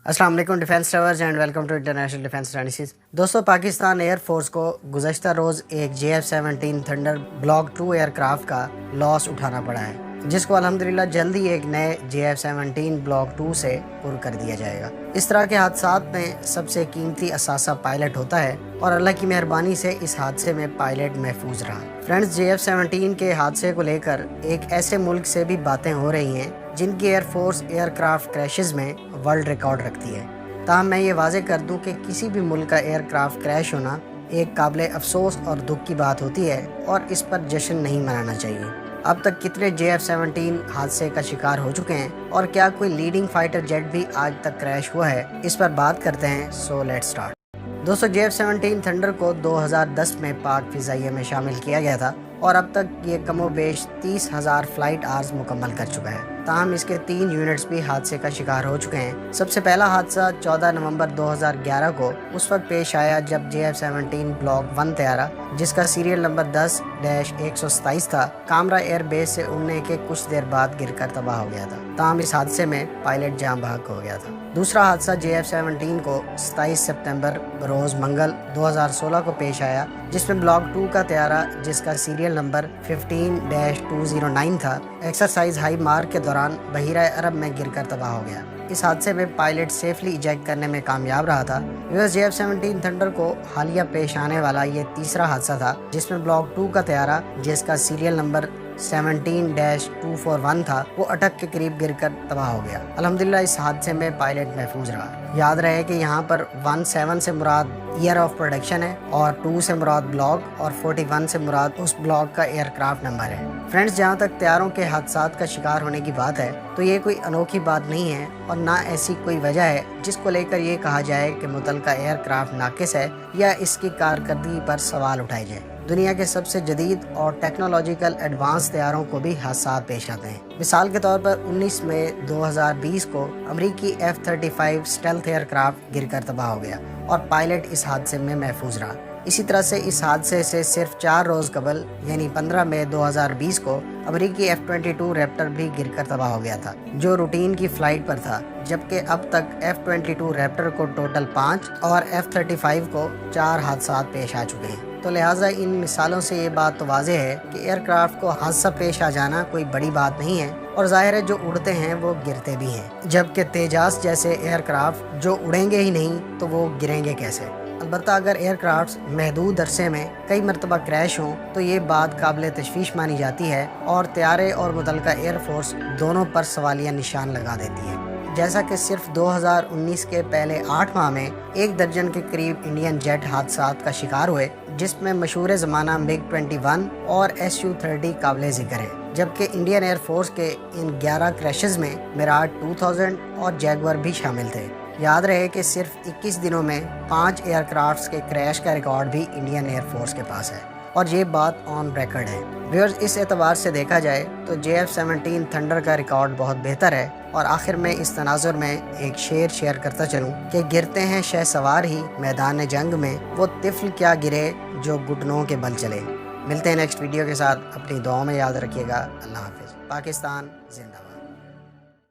अस्सलाम वालेकुम defence lovers and welcome to international defence analysis. दोस्तों, पाकिस्तान एयर फोर्स को गुज़श्ता रोज़ एक JF-17 थंडर ब्लॉक 2 एयरक्राफ्ट का लॉस उठाना पड़ा है, जिसको अल्हम्दुलिल्लाह जल्दी एक नए JF-17 ब्लॉक 2 से पुर कर दिया जाएगा। इस तरह के हादसात में सबसे कीमती असासा पायलट होता है और अल्लाह की मेहरबानी से इस हादसे में पायलट महफूज रहा। फ्रेंड्स, JF-17 के हादसे को लेकर एक ऐसे मुल्क से भी बातें हो रही हैं जिनकी एयरफोर्स एयरक्राफ्ट क्रैशेस में वर्ल्ड रिकॉर्ड रखती है। ताहम मैं ये वाजे कर दूं कि किसी भी मुल्क का एयरक्राफ्ट क्रैश होना एक काबिल अफसोस और दुख की बात होती है और इस पर जश्न नहीं मनाना चाहिए। अब तक कितने JF-17 हादसे का शिकार हो चुके हैं और क्या कोई लीडिंग फाइटर जेट भी आज तक क्रैश हुआ है, इस पर बात करते हैं। So let's start. दोस्तों, JF-17 थंडर को 2010 में पाक फिजाइया में शामिल किया गया था और अब तक ये कमोबेश 30,000 फ्लाइट आवर्स मुकम्मल कर चुका है। ताहम इसके 3 यूनिट्स भी हादसे का शिकार हो चुके हैं। सबसे पहला हादसा 14 नवंबर 2011 को उस वक्त पेश आया जब JF-17 ब्लॉक 1 तैयारा, जिसका सीरियल नंबर 10-127 था, कामरा एयर बेस से उड़ने के कुछ देर बाद गिरकर तबाह हो गया था। ताहम इस हादसे में पायलट जान बहक हो गया था। दूसरा हादसा JF-17 को 27 सितंबर रोज मंगल 2016 को पेश आया, जिसमें ब्लॉक 2 का तैयारा, जिसका सीरियल नंबर 15-209 था, एक्सरसाइज हाई मार्क के दौरान बहीरा अरब में गिरकर तबाह हो गया। इस हादसे में पायलट सेफली इजेक्ट करने में कामयाब रहा था। JF-17 थंडर को हालिया पेश आने वाला ये तीसरा हादसा था, जिसमें ब्लॉक 2 का तैयारा, जिसका सीरियल नंबर 17-241 था, वो अटक के करीब गिरकर तबाह हो गया। अल्हम्दुलिल्लाह इस हादसे में पायलट महफूज रहा। याद रहे कि यहाँ पर 17 से मुराद ईयर ऑफ प्रोडक्शन है और 2 से मुराद ब्लॉक और 41 से मुराद उस ब्लॉक का एयरक्राफ्ट नंबर है। फ्रेंड्स, जहाँ तक तैयारों के हादसात का शिकार होने की बात है तो ये कोई अनोखी बात नहीं है और ना ऐसी कोई वजह है जिसको लेकर ये कहा जाए कि मुतलका एयरक्राफ्ट नाकिस है या इसकी कारकर्दगी पर सवाल उठाए जाए। दुनिया के सबसे जदीद और टेक्नोलॉजिकल एडवांस तैयारों को भी हादसा पेश आते हैं। मिसाल के तौर पर 19 मई 2020 को अमरीकी F-35 स्टेल्थ एयरक्राफ्ट गिरकर तबाह हो गया और पायलट इस हादसे में महफूज रहा। इसी तरह से इस हादसे से सिर्फ 4 रोज़ कबल यानी 15 मई 2020 को अमरीकी F-22 रैप्टर भी गिरकर तबाह हो गया था, जो रूटीन की फ्लाइट पर था, जबकि अब तक F-22 रैप्टर को टोटल 5 और F-35 को 4 हादसात पेश आ चुके हैं। तो लिहाजा इन मिसालों से ये बात तो वाज़ेह है कि एयरक्राफ्ट को हादसा पेश आ जाना कोई बड़ी बात नहीं है और जाहिर है जो उड़ते हैं वो गिरते भी हैं, जबकि तेजास जैसे एयरक्राफ्ट जो उड़ेंगे ही नहीं तो वो गिरेंगे कैसे। अलबत्ता अगर एयरक्राफ्ट महदूद अरसे में कई मरतबा क्रैश हों तो ये बात काबिल तशवीश मानी जाती है और तैयारे और मुतलका एयरफोर्स दोनों पर सवालिया निशान लगा देती है। जैसा कि सिर्फ 2019 के पहले 8 माह में 1 दर्जन के करीब इंडियन जेट हादसात का शिकार हुए, जिसमें मशहूर ज़माना MiG-21 और Su-30 काबिल ज़िक्र है, जबकि इंडियन एयरफोर्स के इन 11 क्रैशेस में मिराज 2000 और जैगुआर भी शामिल थे। याद रहे कि सिर्फ 21 दिनों में 5 एयरक्राफ्ट्स के क्रैश का रिकॉर्ड भी इंडियन एयरफोर्स के पास है और ये बात ऑन रिकॉर्ड है। व्यूअर्स, इस एतबार से देखा जाए तो JF-17 थंडर का रिकॉर्ड बहुत बेहतर है और आखिर में इस तनाजुर में एक शेयर करता चलूँ कि गिरते हैं शहसवार ही मैदान जंग में, वो तिफल क्या गिरे जो घुटनों के बल चले। मिलते हैं नेक्स्ट वीडियो के साथ। अपनी दुआओं में याद रखिएगा। अल्लाह हाफिज़। पाकिस्तान जिंदाबाद।